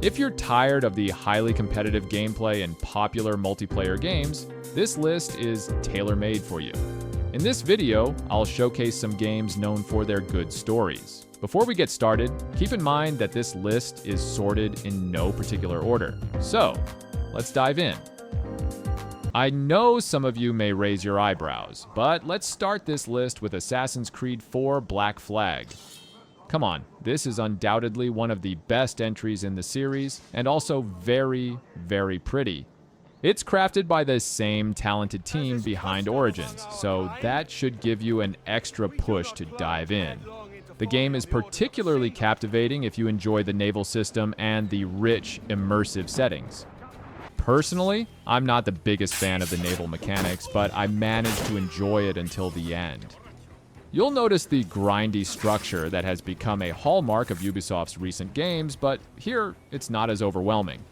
If you're tired of the highly competitive gameplay in popular multiplayer games, this list is tailor-made for you. In this video, I'll showcase some games known for their good stories. Before we get started, keep in mind that this list is sorted in no particular order. So, let's dive in. I know some of you may raise your eyebrows, but let's start this list with Assassin's Creed 4 Black Flag. Come on, this is undoubtedly one of the best entries in the series, and also very, very pretty. It's crafted by the same talented team behind Origins, so that should give you an extra push to dive in. The game is particularly captivating if you enjoy the naval system and the rich, immersive settings. Personally, I'm not the biggest fan of the naval mechanics, but I managed to enjoy it until the end. You'll notice the grindy structure that has become a hallmark of Ubisoft's recent games, but here it's not as overwhelming.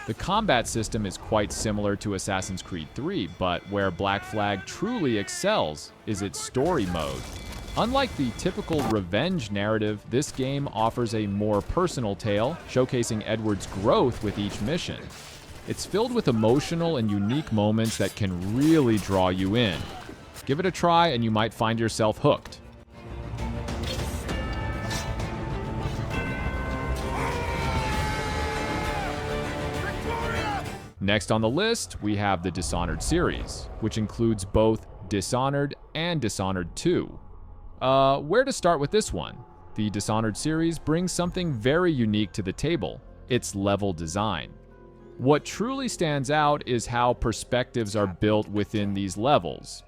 The combat system is quite similar to Assassin's Creed 3, but where Black Flag truly excels is its story mode. Unlike the typical revenge narrative, this game offers a more personal tale, showcasing Edward's growth with each mission. It's filled with emotional and unique moments that can really draw you in. Give it a try and you might find yourself hooked. Next on the list, we have the Dishonored series, which includes both Dishonored and Dishonored 2. Where to start with this one? The Dishonored series brings something very unique to the table, its level design. What truly stands out is how perspectives are built within these levels.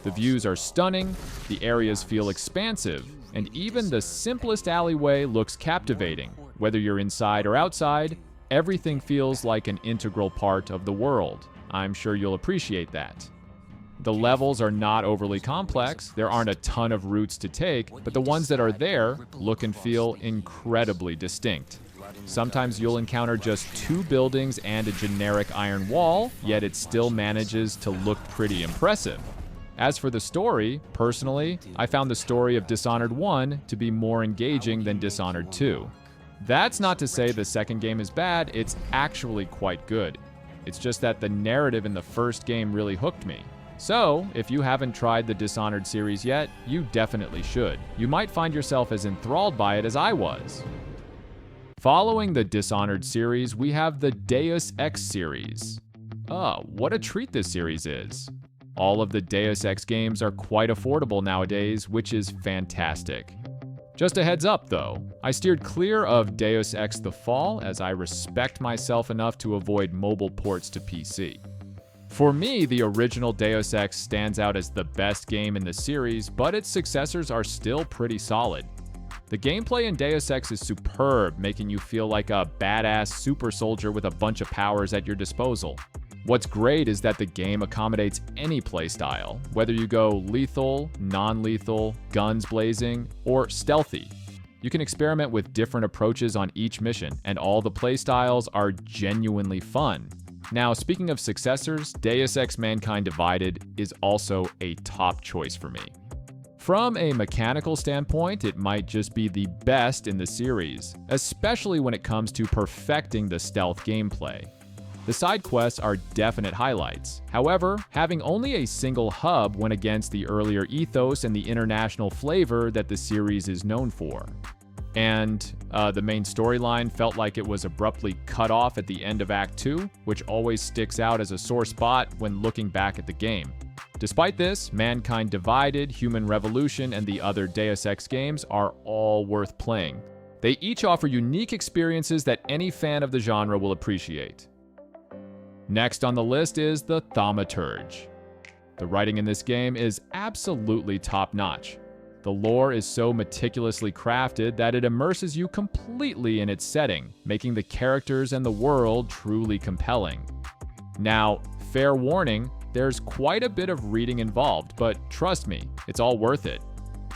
The views are stunning, the areas feel expansive, and even the simplest alleyway looks captivating. Whether you're inside or outside, everything feels like an integral part of the world. I'm sure you'll appreciate that. The levels are not overly complex, there aren't a ton of routes to take, but the ones that are there look and feel incredibly distinct. Sometimes you'll encounter just two buildings and a generic iron wall, yet it still manages to look pretty impressive. As for the story, personally, I found the story of Dishonored 1 to be more engaging than Dishonored 2. That's not to say the second game is bad, it's actually quite good. It's just that the narrative in the first game really hooked me. So, if you haven't tried the Dishonored series yet, you definitely should. You might find yourself as enthralled by it as I was. Following the Dishonored series, we have the Deus Ex Series. What a treat this series is. All of the Deus Ex games are quite affordable nowadays, which is fantastic. Just a heads up though, I steered clear of Deus Ex The Fall as I respect myself enough to avoid mobile ports to PC. For me, the original Deus Ex stands out as the best game in the series, but its successors are still pretty solid. The gameplay in Deus Ex is superb, making you feel like a badass super soldier with a bunch of powers at your disposal. What's great is that the game accommodates any playstyle, whether you go lethal, non-lethal, guns blazing, or stealthy. You can experiment with different approaches on each mission, and all the playstyles are genuinely fun. Now, speaking of successors, Deus Ex Mankind Divided is also a top choice for me. From a mechanical standpoint, it might just be the best in the series, especially when it comes to perfecting the stealth gameplay. The side quests are definite highlights. However, having only a single hub went against the earlier ethos and the international flavor that the series is known for. And the main storyline felt like it was abruptly cut off at the end of Act 2, which always sticks out as a sore spot when looking back at the game. Despite this, Mankind Divided, Human Revolution, and the other Deus Ex games are all worth playing. They each offer unique experiences that any fan of the genre will appreciate. Next on the list is the Thaumaturge. The writing in this game is absolutely top-notch. The lore is so meticulously crafted that it immerses you completely in its setting, making the characters and the world truly compelling. Now, fair warning, there's quite a bit of reading involved, but trust me, it's all worth it.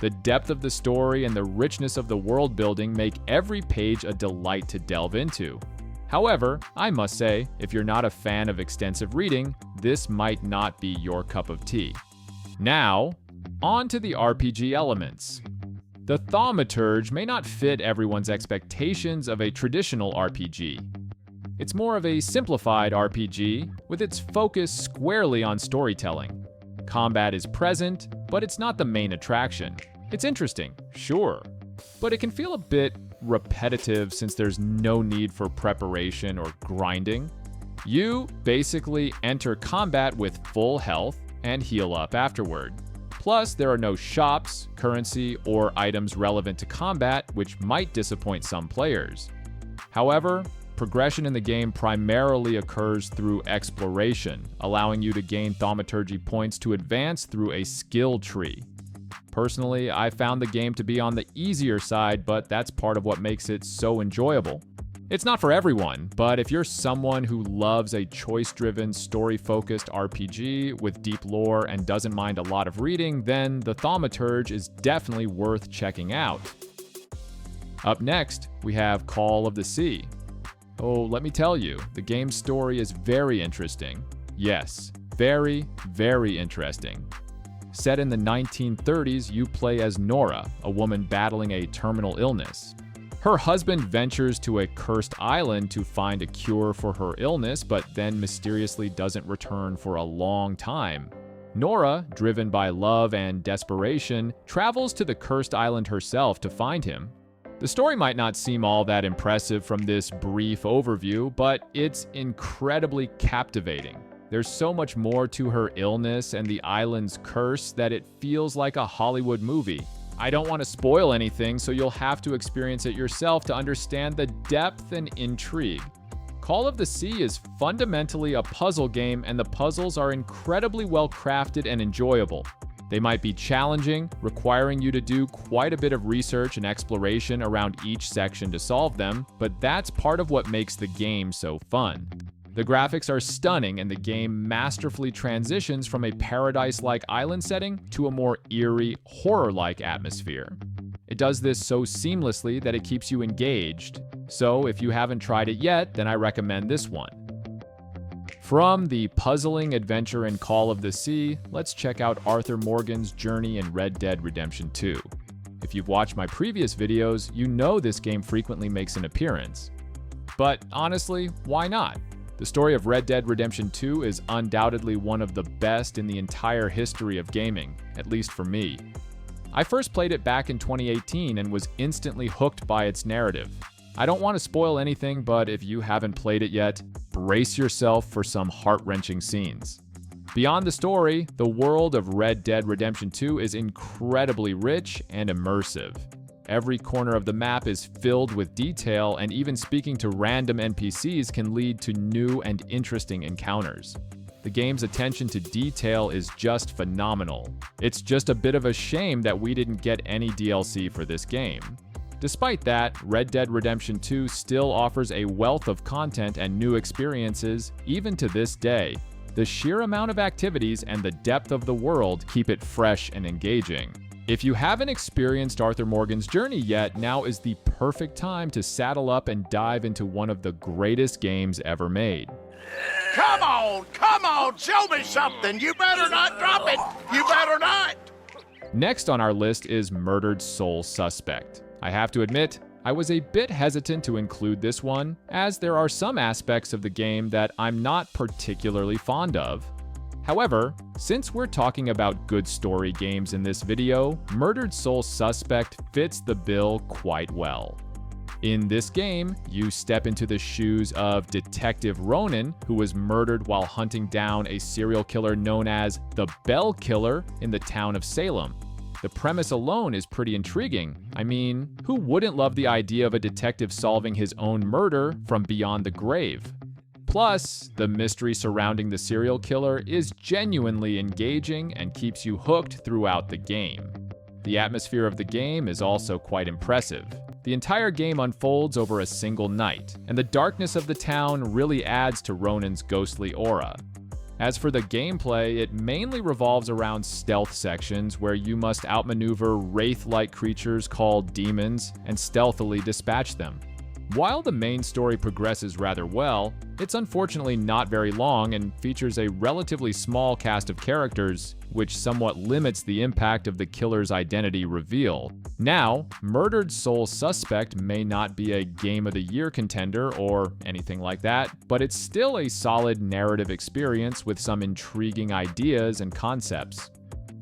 The depth of the story and the richness of the world building make every page a delight to delve into. However, I must say, if you're not a fan of extensive reading, this might not be your cup of tea. Now, on to the RPG elements. The Thaumaturge may not fit everyone's expectations of a traditional RPG. It's more of a simplified RPG, with its focus squarely on storytelling. Combat is present, but it's not the main attraction. It's interesting, sure, but it can feel a bit repetitive since there's no need for preparation or grinding. You basically enter combat with full health and heal up afterward. Plus, there are no shops, currency, or items relevant to combat, which might disappoint some players. However, progression in the game primarily occurs through exploration, allowing you to gain thaumaturgy points to advance through a skill tree. Personally, I found the game to be on the easier side, but that's part of what makes it so enjoyable. It's not for everyone, but if you're someone who loves a choice-driven, story-focused RPG with deep lore and doesn't mind a lot of reading, then the Thaumaturge is definitely worth checking out. Up next, we have Call of the Sea. Oh, let me tell you, the game's story is very interesting. Yes, very, very interesting. Set in the 1930s, you play as Nora, a woman battling a terminal illness. Her husband ventures to a cursed island to find a cure for her illness, but then mysteriously doesn't return for a long time. Nora, driven by love and desperation, travels to the cursed island herself to find him. The story might not seem all that impressive from this brief overview, but it's incredibly captivating. There's so much more to her illness and the island's curse that it feels like a Hollywood movie. I don't want to spoil anything, so you'll have to experience it yourself to understand the depth and intrigue. Call of the Sea is fundamentally a puzzle game, and the puzzles are incredibly well crafted and enjoyable. They might be challenging, requiring you to do quite a bit of research and exploration around each section to solve them, but that's part of what makes the game so fun. The graphics are stunning, and the game masterfully transitions from a paradise-like island setting to a more eerie, horror-like atmosphere. It does this so seamlessly that it keeps you engaged. So if you haven't tried it yet, then I recommend this one. From the puzzling adventure in Call of the Sea, let's check out Arthur Morgan's journey in Red Dead Redemption 2. If you've watched my previous videos, you know this game frequently makes an appearance. But honestly, why not? The story of Red Dead Redemption 2 is undoubtedly one of the best in the entire history of gaming, at least for me. I first played it back in 2018 and was instantly hooked by its narrative. I don't want to spoil anything, but if you haven't played it yet, brace yourself for some heart-wrenching scenes. Beyond the story, the world of Red Dead Redemption 2 is incredibly rich and immersive. Every corner of the map is filled with detail, and even speaking to random NPCs can lead to new and interesting encounters. The game's attention to detail is just phenomenal. It's just a bit of a shame that we didn't get any DLC for this game. Despite that, Red Dead Redemption 2 still offers a wealth of content and new experiences, even to this day. The sheer amount of activities and the depth of the world keep it fresh and engaging. If you haven't experienced Arthur Morgan's journey yet, now is the perfect time to saddle up and dive into one of the greatest games ever made. Come on, show me something. You better not drop it. You better not. Next on our list is Murdered Soul Suspect. I have to admit, I was a bit hesitant to include this one, as there are some aspects of the game that I'm not particularly fond of. However, since we're talking about good story games in this video, Murdered Soul Suspect fits the bill quite well. In this game, you step into the shoes of Detective Ronan, who was murdered while hunting down a serial killer known as the Bell Killer in the town of Salem. The premise alone is pretty intriguing. I mean, who wouldn't love the idea of a detective solving his own murder from beyond the grave? Plus, the mystery surrounding the serial killer is genuinely engaging and keeps you hooked throughout the game. The atmosphere of the game is also quite impressive. The entire game unfolds over a single night, and the darkness of the town really adds to Ronan's ghostly aura. As for the gameplay, it mainly revolves around stealth sections where you must outmaneuver wraith-like creatures called demons and stealthily dispatch them. While the main story progresses rather well, it's unfortunately not very long and features a relatively small cast of characters, which somewhat limits the impact of the killer's identity reveal. Now, Murdered Soul Suspect may not be a Game of the Year contender or anything like that, but it's still a solid narrative experience with some intriguing ideas and concepts.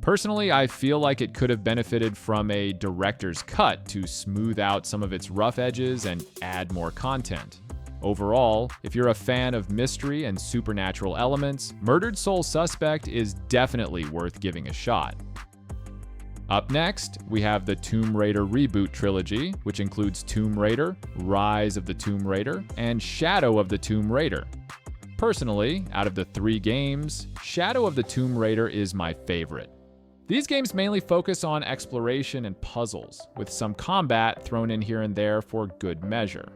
Personally, I feel like it could have benefited from a director's cut to smooth out some of its rough edges and add more content. Overall, if you're a fan of mystery and supernatural elements, Murdered Soul Suspect is definitely worth giving a shot. Up next, we have the Tomb Raider Reboot Trilogy, which includes Tomb Raider, Rise of the Tomb Raider, and Shadow of the Tomb Raider. Personally, out of the 3 games, Shadow of the Tomb Raider is my favorite. These games mainly focus on exploration and puzzles, with some combat thrown in here and there for good measure.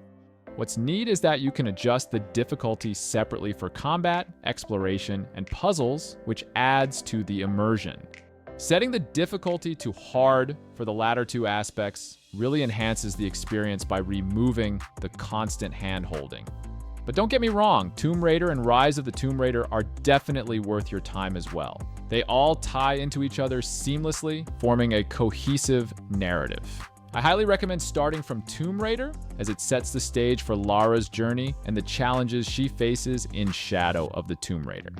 What's neat is that you can adjust the difficulty separately for combat, exploration, and puzzles, which adds to the immersion. Setting the difficulty to hard for the latter 2 aspects really enhances the experience by removing the constant hand-holding. But don't get me wrong, Tomb Raider and Rise of the Tomb Raider are definitely worth your time as well. They all tie into each other seamlessly, forming a cohesive narrative. I highly recommend starting from Tomb Raider, as it sets the stage for Lara's journey and the challenges she faces in Shadow of the Tomb Raider.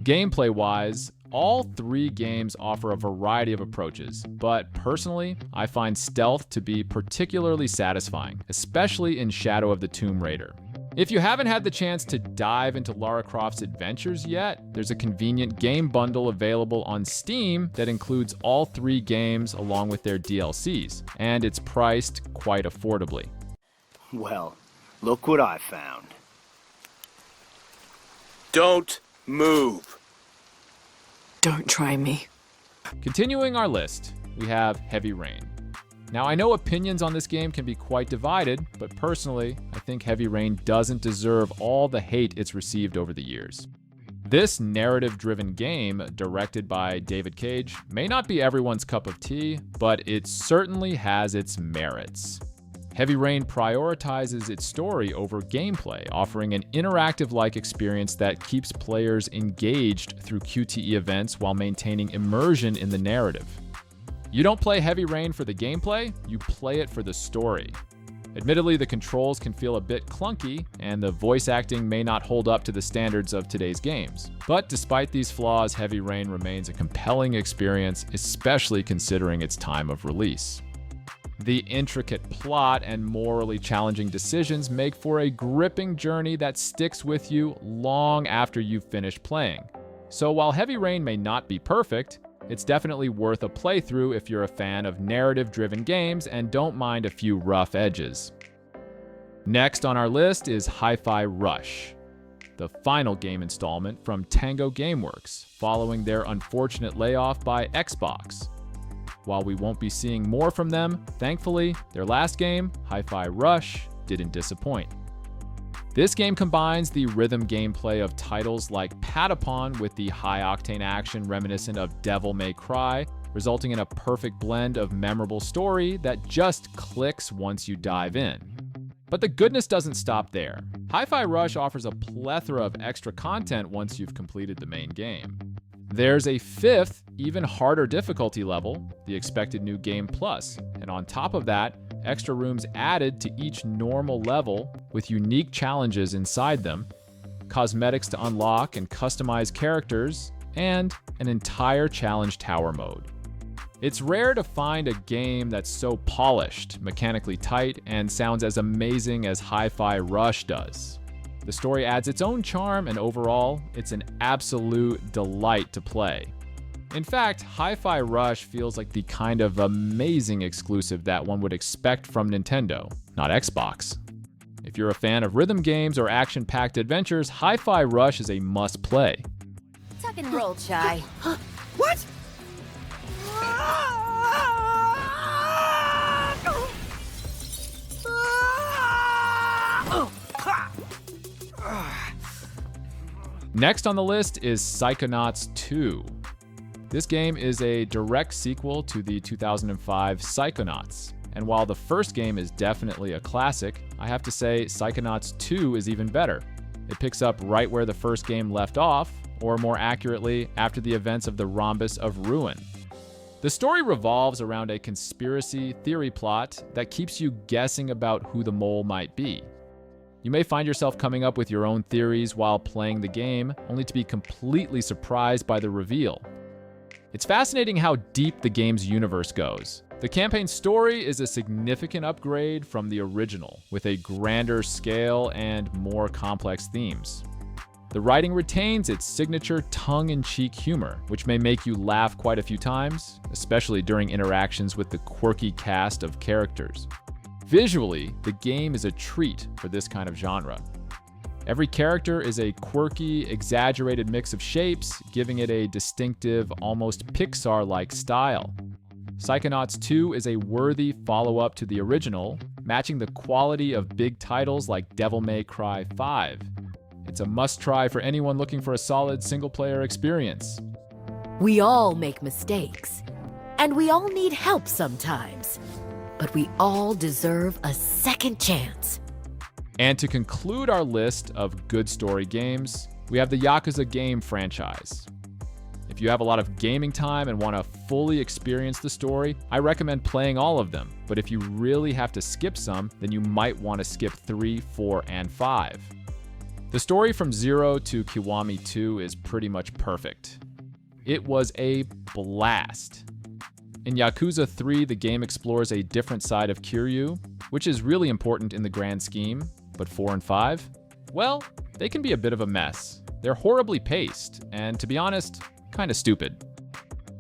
Gameplay-wise, all 3 games offer a variety of approaches, but personally, I find stealth to be particularly satisfying, especially in Shadow of the Tomb Raider. If you haven't had the chance to dive into Lara Croft's adventures yet, there's a convenient game bundle available on Steam that includes all 3 games along with their DLCs, and it's priced quite affordably. Well, look what I found. Don't move. Don't try me. Continuing our list, we have Heavy Rain. Now, I know opinions on this game can be quite divided, but personally, I think Heavy Rain doesn't deserve all the hate it's received over the years. This narrative-driven game, directed by David Cage, may not be everyone's cup of tea, but it certainly has its merits. Heavy Rain prioritizes its story over gameplay, offering an interactive-like experience that keeps players engaged through QTE events while maintaining immersion in the narrative. You don't play Heavy Rain for the gameplay, you play it for the story. Admittedly, the controls can feel a bit clunky, and the voice acting may not hold up to the standards of today's games. But despite these flaws, Heavy Rain remains a compelling experience, especially considering its time of release. The intricate plot and morally challenging decisions make for a gripping journey that sticks with you long after you've finished playing. So while Heavy Rain may not be perfect, it's definitely worth a playthrough if you're a fan of narrative-driven games and don't mind a few rough edges. Next on our list is Hi-Fi Rush, the final game installment from Tango Gameworks, following their unfortunate layoff by Xbox. While we won't be seeing more from them, thankfully, their last game, Hi-Fi Rush, didn't disappoint. This game combines the rhythm gameplay of titles like Patapon with the high-octane action reminiscent of Devil May Cry, resulting in a perfect blend of memorable story that just clicks once you dive in. But the goodness doesn't stop there. Hi-Fi Rush offers a plethora of extra content once you've completed the main game. There's a 5th, even harder difficulty level, the expected new Game Plus, and on top of that, extra rooms added to each normal level with unique challenges inside them, cosmetics to unlock and customize characters, and an entire challenge tower mode. It's rare to find a game that's so polished, mechanically tight, and sounds as amazing as Hi-Fi Rush does. The story adds its own charm, and overall, it's an absolute delight to play. In fact, Hi-Fi Rush feels like the kind of amazing exclusive that one would expect from Nintendo, not Xbox. If you're a fan of rhythm games or action-packed adventures, Hi-Fi Rush is a must-play. Tuck and roll, Chai. What? Next on the list is Psychonauts 2. This game is a direct sequel to the 2005 Psychonauts, And while the first game is definitely a classic, I have to say Psychonauts 2 is even better. It picks up right where the first game left off, or more accurately, after the events of the Rhombus of Ruin. The story revolves around a conspiracy theory plot that keeps you guessing about who the mole might be. You may find yourself coming up with your own theories while playing the game, only to be completely surprised by the reveal. It's fascinating how deep the game's universe goes. The campaign story is a significant upgrade from the original, with a grander scale and more complex themes. The writing retains its signature tongue-in-cheek humor, which may make you laugh quite a few times, especially during interactions with the quirky cast of characters. Visually, the game is a treat for this kind of genre. Every character is a quirky, exaggerated mix of shapes, giving it a distinctive, almost Pixar-like style. Psychonauts 2 is a worthy follow-up to the original, matching the quality of big titles like Devil May Cry 5. It's a must-try for anyone looking for a solid single-player experience. We all make mistakes, and we all need help sometimes. But we all deserve a second chance. And to conclude our list of good story games, we have the Yakuza game franchise. If you have a lot of gaming time and want to fully experience the story, I recommend playing all of them. But if you really have to skip some, then you might want to skip 3, 4, and 5. The story from 0 to Kiwami 2 is pretty much perfect. It was a blast. In Yakuza 3, the game explores a different side of Kiryu, which is really important in the grand scheme, but 4 and 5? Well, they can be a bit of a mess. They're horribly paced, and to be honest, kinda stupid.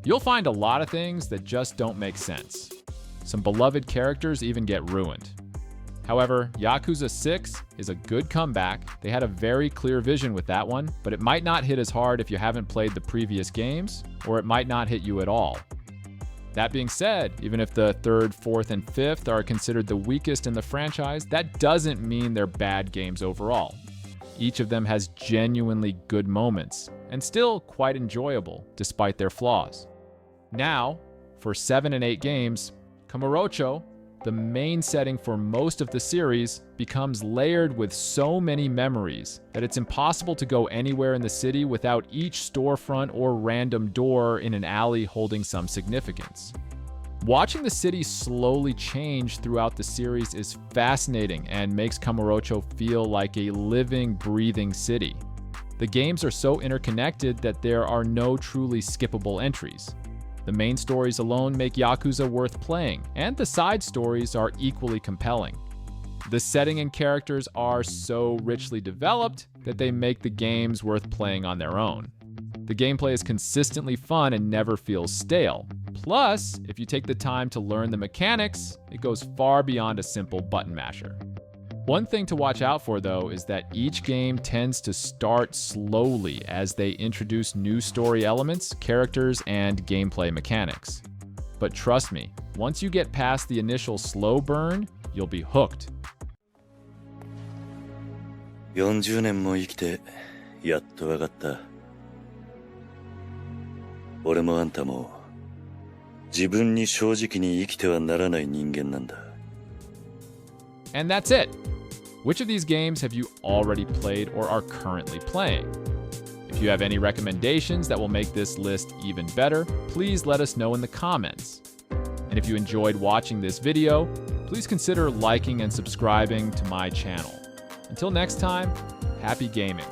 You'll find a lot of things that just don't make sense. Some beloved characters even get ruined. However, Yakuza 6 is a good comeback. They had a very clear vision with that one, but it might not hit as hard if you haven't played the previous games, or it might not hit you at all. That being said, even if the 3rd, 4th, and 5th are considered the weakest in the franchise, that doesn't mean they're bad games overall. Each of them has genuinely good moments, and still quite enjoyable, despite their flaws. Now, for 7 and 8 games, Kamurocho, the main setting for most of the series, becomes layered with so many memories that it's impossible to go anywhere in the city without each storefront or random door in an alley holding some significance. Watching the city slowly change throughout the series is fascinating and makes Kamurocho feel like a living, breathing city. The games are so interconnected that there are no truly skippable entries. The main stories alone make Yakuza worth playing, and the side stories are equally compelling. The setting and characters are so richly developed that they make the games worth playing on their own. The gameplay is consistently fun and never feels stale. Plus, if you take the time to learn the mechanics, it goes far beyond a simple button masher. One thing to watch out for, though, is that each game tends to start slowly as they introduce new story elements, characters, and gameplay mechanics. But trust me, once you get past the initial slow burn, you'll be hooked. 40年も生きてやっとわかった。俺もあんたも自分に正直に生きてはならない人間なんだ。And that's it. Which of these games have you already played or are currently playing? If you have any recommendations that will make this list even better, please let us know in the comments. And if you enjoyed watching this video, please consider liking and subscribing to my channel. Until next time, happy gaming.